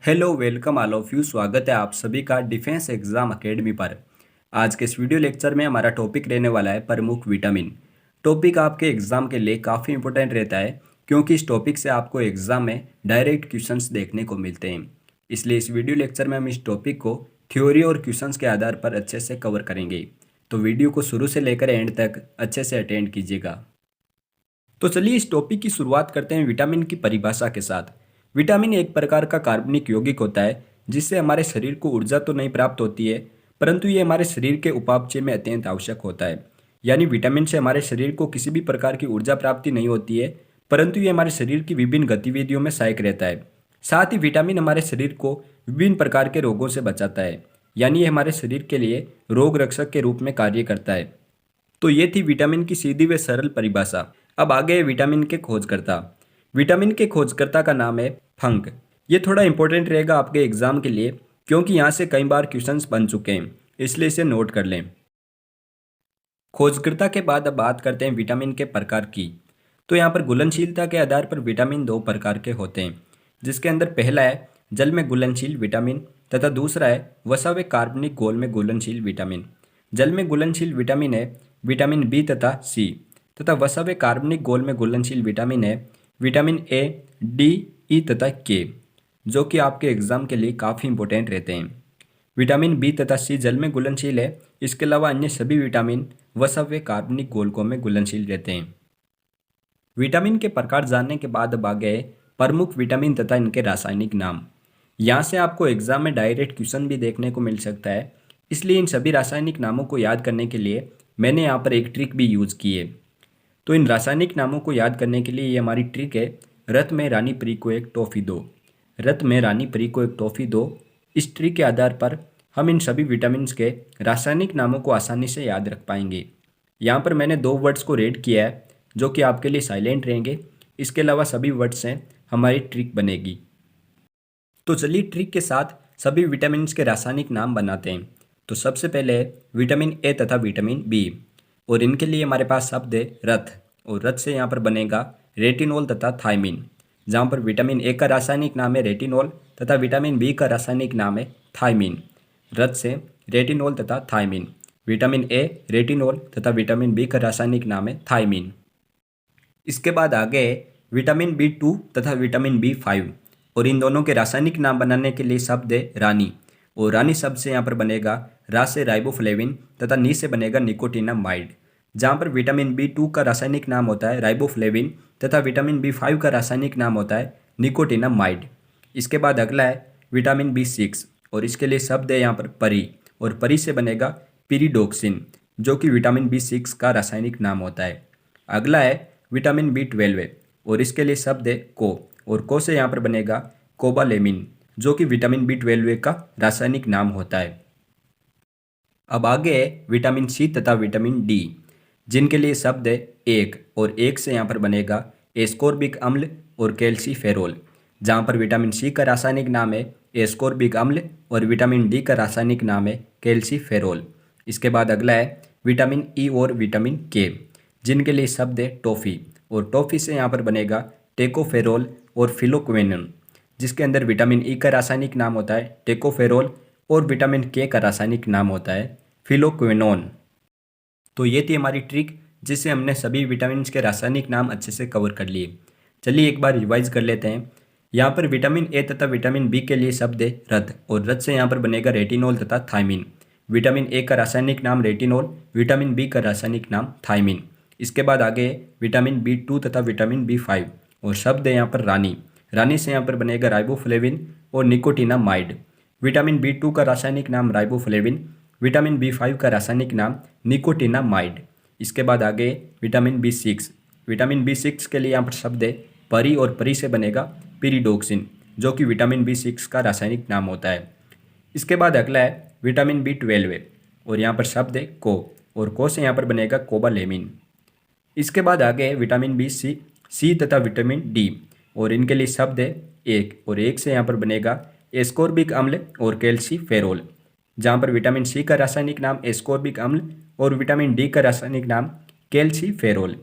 Hello welcome all of you. स्वागत है आप सभी का डिफेंस एग्जाम एकेडमी पर। आज के इस वीडियो लेक्चर में हमारा टॉपिक रहने वाला है प्रमुख विटामिन। टॉपिक आपके एग्जाम के लिए काफ़ी इंपॉर्टेंट रहता है क्योंकि इस टॉपिक से आपको एग्जाम में डायरेक्ट क्वेश्चंस देखने को मिलते हैं। इसलिए इस वीडियो लेक्चर में हम इस टॉपिक को थ्योरी और क्वेश्चंस के आधार पर अच्छे से कवर करेंगे। तो वीडियो को शुरू से लेकर एंड तक अच्छे से अटेंड कीजिएगा। तो चलिए इस टॉपिक की शुरुआत करते हैं विटामिन की परिभाषा के साथ। विटामिन एक प्रकार का कार्बनिक यौगिक होता है जिससे हमारे शरीर को ऊर्जा तो नहीं प्राप्त होती है, परंतु ये हमारे शरीर के उपापचय में अत्यंत आवश्यक होता है। यानी विटामिन से हमारे शरीर को किसी भी प्रकार की ऊर्जा प्राप्ति नहीं होती है, परंतु ये हमारे शरीर की विभिन्न गतिविधियों में सहायक रहता है। साथ ही विटामिन हमारे शरीर को विभिन्न प्रकार के रोगों से बचाता है, यानी ये हमारे शरीर के लिए रोग रक्षक के रूप में कार्य करता है। तो ये थी विटामिन की सीधी व सरल परिभाषा। अब आगे है विटामिन के खोजकर्ता। विटामिन के खोजकर्ता का नाम है फंक। ये थोड़ा इंपॉर्टेंट रहेगा आपके एग्जाम के लिए क्योंकि यहाँ से कई बार क्वेश्चंस बन चुके हैं, इसलिए इसे नोट कर लें। खोजकर्ता के बाद अब बात करते हैं विटामिन के प्रकार की। तो यहाँ पर घुलनशीलता के आधार पर विटामिन दो प्रकार के होते हैं, जिसके अंदर पहला है जल में घुलनशील विटामिन तथा दूसरा है वसा व कार्बनिक घोल में घुलनशील विटामिन। जल में घुलनशील विटामिन है विटामिन बी तथा सी तथा वसा व कार्बनिक घोल में घुलनशील विटामिन है विटामिन ए, डी, ई तथा के, जो कि आपके एग्जाम के लिए काफ़ी इंपॉर्टेंट रहते हैं। विटामिन बी तथा सी जल में घुलनशील है, इसके अलावा अन्य सभी विटामिन वसा व कार्बनिक घोलकों में घुलनशील रहते हैं। विटामिन के प्रकार जानने के बाद अब आगे है प्रमुख विटामिन तथा इनके रासायनिक नाम। यहाँ से आपको एग्जाम में डायरेक्ट क्वेश्चन भी देखने को मिल सकता है, इसलिए इन सभी रासायनिक नामों को याद करने के लिए मैंने यहाँ पर एक ट्रिक भी यूज़ की है। तो इन रासायनिक नामों को याद करने के लिए ये हमारी ट्रिक है, रत में रानी परी को एक टॉफ़ी दो। रत में रानी परी को एक टॉफ़ी दो। इस ट्रिक के आधार पर हम इन सभी विटामिन के रासायनिक नामों को आसानी से याद रख पाएंगे। यहाँ पर मैंने दो वर्ड्स को रेड किया है जो कि आपके लिए साइलेंट रहेंगे, इसके अलावा सभी वर्ड्स हैं हमारी ट्रिक बनेगी। तो चलिए ट्रिक के साथ सभी विटामिन के रासायनिक नाम बनाते हैं। तो सबसे पहले है विटामिन ए तथा विटामिन बी, और इनके लिए हमारे पास शब्द है रथ, और रथ से यहाँ पर बनेगा रेटिनोल तथा थायमिन। जहाँ पर विटामिन ए का रासायनिक नाम है रेटिनोल तथा विटामिन बी का रासायनिक नाम है थायमिन। रथ से रेटिनोल तथा थायमिन। विटामिन ए, रेटिनोल तथा विटामिन बी का रासायनिक नाम है थायमिन। इसके बाद आगे है विटामिन बी टू तथा विटामिन बी फाइव, और इन दोनों के रासायनिक नाम बनाने के लिए शब्द है रानी, और रानी शब्द से यहाँ पर बनेगा रा से राइबोफ्लेविन तथा नी से बनेगा निकोटिनामाइड। जहाँ पर विटामिन बी टू का रासायनिक नाम होता है राइबोफ्लेविन तथा विटामिन बी फाइव का रासायनिक नाम होता है निकोटिनामाइड। इसके बाद अगला है विटामिन बी सिक्स, और इसके लिए शब्द है यहाँ पर परी, और परी से बनेगा पिरिडोक्सिन, जो कि विटामिन बी सिक्स का रासायनिक नाम होता है। अगला है विटामिन बी ट्वेल्व है, और इसके लिए शब्द है को, और को से यहाँ पर बनेगा कोबालेमिन, जो कि विटामिन बी ट्वेल्व का रासायनिक नाम होता है। अब आगे है विटामिन सी तथा विटामिन डी, जिनके लिए शब्द है एक, और एक से यहाँ पर बनेगा एस्कोर्बिक अम्ल और कैल्सीफेरोल। जहाँ पर विटामिन सी का रासायनिक नाम है एस्कोर्बिक अम्ल और विटामिन डी का रासायनिक नाम है कैल्सीफेरोल। इसके बाद अगला है विटामिन ई और विटामिन के, जिनके लिए शब्द है टॉफ़ी, और टॉफ़ी से यहाँ पर बनेगा टेकोफेरोल और फिलोक्वेनन, जिसके अंदर विटामिन ई का रासायनिक नाम होता है टेकोफेरोल और विटामिन के का रासायनिक नाम होता है फिलोक्वेनोन। तो ये थी हमारी ट्रिक जिससे हमने सभी विटामिन के रासायनिक नाम अच्छे से कवर कर लिए। चलिए एक बार रिवाइज कर लेते हैं। यहाँ पर विटामिन ए तथा विटामिन बी के लिए शब्द है रथ, और रथ से यहाँ पर बनेगा रेटिनोल तथा थायमिन। विटामिन ए का रासायनिक नाम रेटिनोल, विटामिन बी का रासायनिक नाम थायमिन। इसके बाद आगे विटामिन बी टू तथा विटामिन बी फाइव, और शब्द है यहाँ पर रानी। रानी से यहाँ पर बनेगा राइबोफ्लेविन और निकोटिनामाइड। विटामिन बी टू का रासायनिक नाम राइबोफ्लेविन, विटामिन बी फाइव का रासायनिक नाम निकोटिनामाइड। इसके बाद आगे vitamin B six. Vitamin B six के लिए यहाँ पर शब्द है परी, और परी से बनेगा पिरिडोक्सिन, जो कि विटामिन बी सिक्स का रासायनिक नाम होता है। इसके बाद अगला है विटामिन बी ट्वेल्व है, और यहाँ पर शब्द है को, और को से यहाँ पर बनेगा कोबालेमिन। इसके बाद आगे है विटामिन बी सी तथा विटामिन डी, और इनके लिए शब्द है एक, और एक से यहाँ पर बनेगा एस्कोर्बिक अम्ल और कैल्सीफेरोल। जहाँ पर विटामिन सी का रासायनिक नाम एस्कोर्बिक अम्ल और विटामिन डी का रासायनिक नाम कैल्सीफेरोल।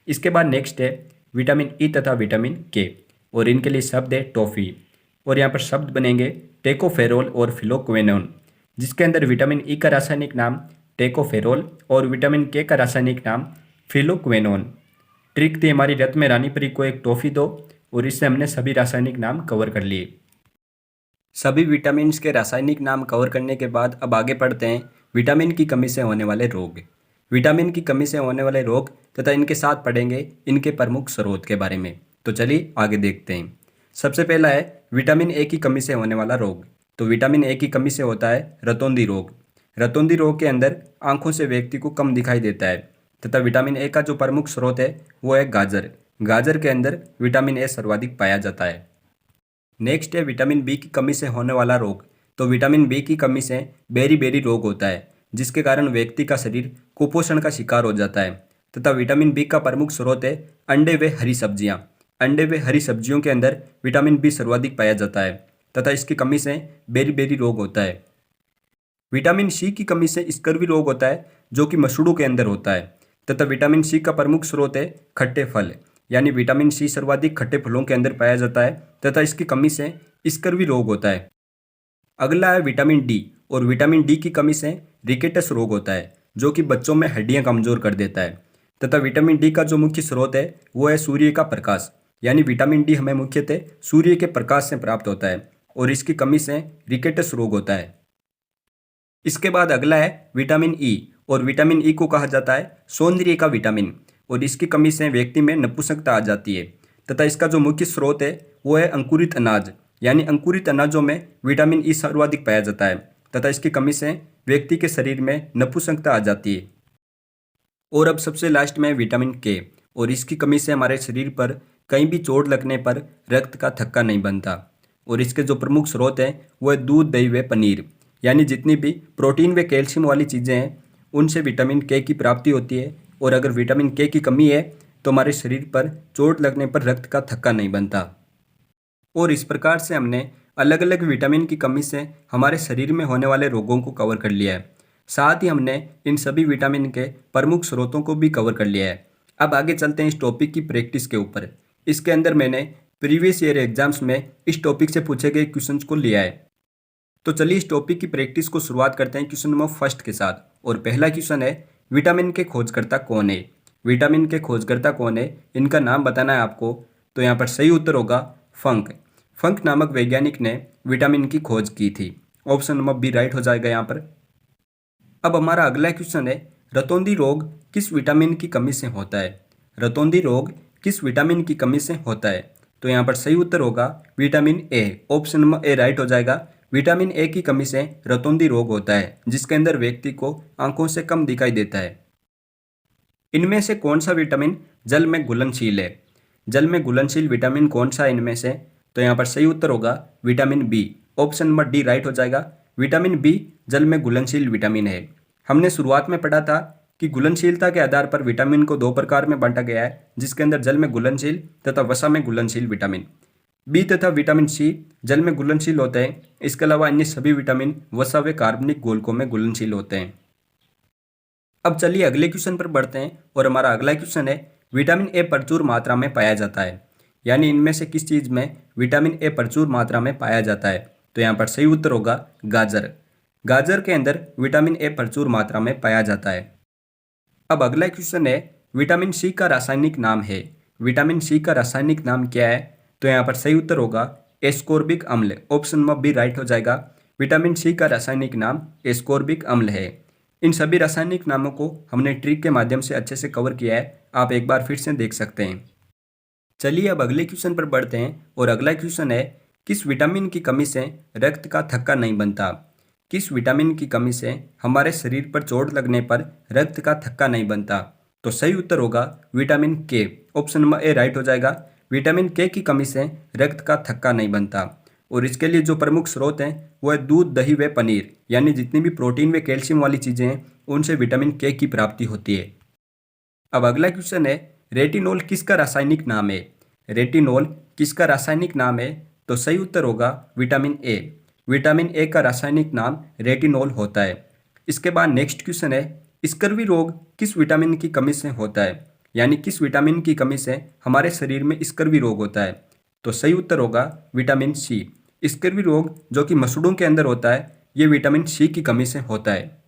इसके बाद नेक्स्ट है विटामिन ई तथा विटामिन के, और इनके लिए शब्द है टॉफ़ी, और यहाँ पर शब्द बनेंगे टेकोफेरोल और फिलोक्वेनोन, जिसके अंदर विटामिन ई का रासायनिक नाम टेकोफेरोल और विटामिन के का रासायनिक नाम फिलोक्वेनोन। ट्रिक थी हमारी, रत में रानी परी को एक टॉफी दो, और इससे हमने सभी रासायनिक नाम कवर कर लिए। सभी विटामिन्स के रासायनिक नाम कवर करने के बाद अब आगे पढ़ते हैं विटामिन की कमी से होने वाले रोग। विटामिन की कमी से होने वाले रोग तथा इनके साथ पढ़ेंगे इनके प्रमुख स्रोत के बारे में। तो चलिए आगे देखते हैं। सबसे पहला है विटामिन ए की कमी से होने वाला रोग। तो विटामिन ए की कमी से होता है रतौंधी रोग। रतौंधी रोग के अंदर आंखों से व्यक्ति को कम दिखाई देता है तथा विटामिन ए का जो प्रमुख स्रोत है वो है गाजर। गाजर के अंदर विटामिन ए सर्वाधिक पाया जाता है। नेक्स्ट है विटामिन बी की कमी से होने वाला रोग। तो विटामिन बी की कमी से बेरी बेरी रोग होता है, जिसके कारण व्यक्ति का शरीर कुपोषण का शिकार हो जाता है। तथा विटामिन बी का प्रमुख स्रोत है अंडे व हरी सब्जियां। अंडे व हरी सब्जियों के अंदर विटामिन बी सर्वाधिक पाया जाता है तथा इसकी कमी से बेरी बेरी रोग होता है। विटामिन सी की कमी से स्कर्वी रोग होता है, जो कि मसूड़ों के अंदर होता है। तथा विटामिन सी का प्रमुख स्रोत है खट्टे फल, यानी विटामिन सी सर्वाधिक खट्टे फलों के अंदर पाया जाता है तथा इसकी कमी से स्कर्वी रोग होता है। अगला है विटामिन डी, और विटामिन डी की कमी से रिकेटस रोग होता है, जो कि बच्चों में हड्डियां कमजोर कर देता है। तथा विटामिन डी का जो मुख्य स्रोत है वो है सूर्य का प्रकाश, यानी विटामिन डी हमें मुख्यतः सूर्य के प्रकाश से प्राप्त होता है और इसकी कमी से रिकेटस रोग होता है। इसके बाद अगला है विटामिन ई, और विटामिन ई को कहा जाता है सौंदर्य का विटामिन, और इसकी कमी से व्यक्ति में नपुंसकता आ जाती है। तथा इसका जो मुख्य स्रोत है वो है अंकुरित अनाज, यानी अंकुरित अनाजों में विटामिन ई सर्वाधिक पाया जाता है तथा इसकी कमी से व्यक्ति के शरीर में नपुंसकता आ जाती है। और अब सबसे लास्ट में विटामिन के, और इसकी कमी से हमारे शरीर पर कहीं भी चोट लगने पर रक्त का थक्का नहीं बनता। और इसके जो प्रमुख स्रोत हैं वो है दूध, दही व पनीर, यानी जितनी भी प्रोटीन व कैल्शियम वाली चीज़ें हैं उनसे विटामिन के की प्राप्ति होती है। और अगर विटामिन के की कमी है तो हमारे शरीर पर चोट लगने पर रक्त का थक्का नहीं बनता। और इस प्रकार से हमने अलग अलग विटामिन की कमी से हमारे शरीर में होने वाले रोगों को कवर कर लिया है। साथ ही हमने इन सभी विटामिन के प्रमुख स्रोतों को भी कवर कर लिया है। अब आगे चलते हैं इस टॉपिक की प्रैक्टिस के ऊपर। इसके अंदर मैंने प्रीवियस ईयर एग्जाम्स में इस टॉपिक से पूछे गए क्वेश्चंस को लिया है। तो चलिए इस टॉपिक की प्रैक्टिस को शुरुआत करते हैं क्वेश्चन नंबर फर्स्ट के साथ। और पहला क्वेश्चन है विटामिन के खोजकर्ता कौन है। विटामिन के खोजकर्ता कौन है, इनका नाम बताना है आपको। तो यहाँ पर सही उत्तर होगा फंक। फंक नामक वैज्ञानिक ने विटामिन की खोज की थी। ऑप्शन नंबर बी राइट हो जाएगा यहाँ पर। अब हमारा अगला क्वेश्चन है रतौंधी रोग किस विटामिन की कमी से होता है। रतौंधी रोग किस विटामिन की कमी से होता है। तो यहाँ पर सही उत्तर होगा vitamin A. Option number A right हो जाएगा। विटामिन ए की कमी से रतौंधी रोग होता है, जिसके अंदर व्यक्ति को आंखों से कम दिखाई देता है। इनमें से कौन सा विटामिन जल में घुलनशील है। जल में घुलनशील विटामिन कौन सा है इनमें से। तो यहाँ पर सही उत्तर होगा vitamin B. Option number D right हो जाएगा। विटामिन बी जल में घुलनशील विटामिन है। हमने शुरुआत में पढ़ा था कि घुलनशीलता के आधार पर विटामिन को दो प्रकार में बांटा गया है, जिसके अंदर जल में घुलनशील तथा वसा में घुलनशील विटामिन। बी तथा विटामिन सी जल में घुलनशील होते हैं। इसके अलावा अन्य सभी विटामिन वसा व कार्बनिक घोलकों में घुलनशील होते हैं। अब चलिए अगले क्वेश्चन पर बढ़ते हैं। और हमारा अगला क्वेश्चन है विटामिन ए प्रचुर मात्रा में पाया जाता है, यानी इनमें से किस चीज़ में विटामिन ए प्रचुर मात्रा में पाया जाता है। तो यहाँ पर सही उत्तर होगा गाजर। गाजर के अंदर विटामिन ए प्रचुर मात्रा में पाया जाता है। अब अगला क्वेश्चन है विटामिन सी का रासायनिक नाम है। विटामिन सी का रासायनिक नाम क्या है। तो यहाँ पर सही उत्तर होगा एस्कोर्बिक अम्ल। ऑप्शन नंबर बी राइट हो जाएगा। विटामिन सी का रासायनिक नाम एस्कोर्बिक अम्ल है। इन सभी रासायनिक नामों को हमने ट्रिक के माध्यम से अच्छे से कवर किया है, आप एक बार फिर से देख सकते हैं। चलिए अब अगले क्वेश्चन पर बढ़ते हैं। और अगला क्वेश्चन है किस विटामिन की कमी से रक्त का थक्का नहीं बनता। किस विटामिन की कमी से हमारे शरीर पर चोट लगने पर रक्त का थक्का नहीं बनता। तो सही उत्तर होगा विटामिन के। ऑप्शन नंबर ए राइट हो जाएगा। विटामिन के की कमी से रक्त का थक्का नहीं बनता। और इसके लिए जो प्रमुख स्रोत हैं वो है दूध, दही व पनीर, यानी जितनी भी प्रोटीन व कैल्शियम वाली चीज़ें हैं उनसे विटामिन के की प्राप्ति होती है। अब अगला क्वेश्चन है रेटिनॉल किसका रासायनिक नाम है। रेटिनॉल किसका रासायनिक नाम है। तो सही उत्तर होगा विटामिन ए। विटामिन ए का रासायनिक नाम रेटिनॉल होता है। इसके बाद नेक्स्ट क्वेश्चन है स्कर्वी रोग किस विटामिन की कमी से होता है, यानी किस विटामिन की कमी से हमारे शरीर में स्कर्वी रोग होता है। तो सही उत्तर होगा विटामिन सी। स्कर्वी रोग जो कि मसड़ों के अंदर होता है, ये विटामिन सी की कमी से होता है।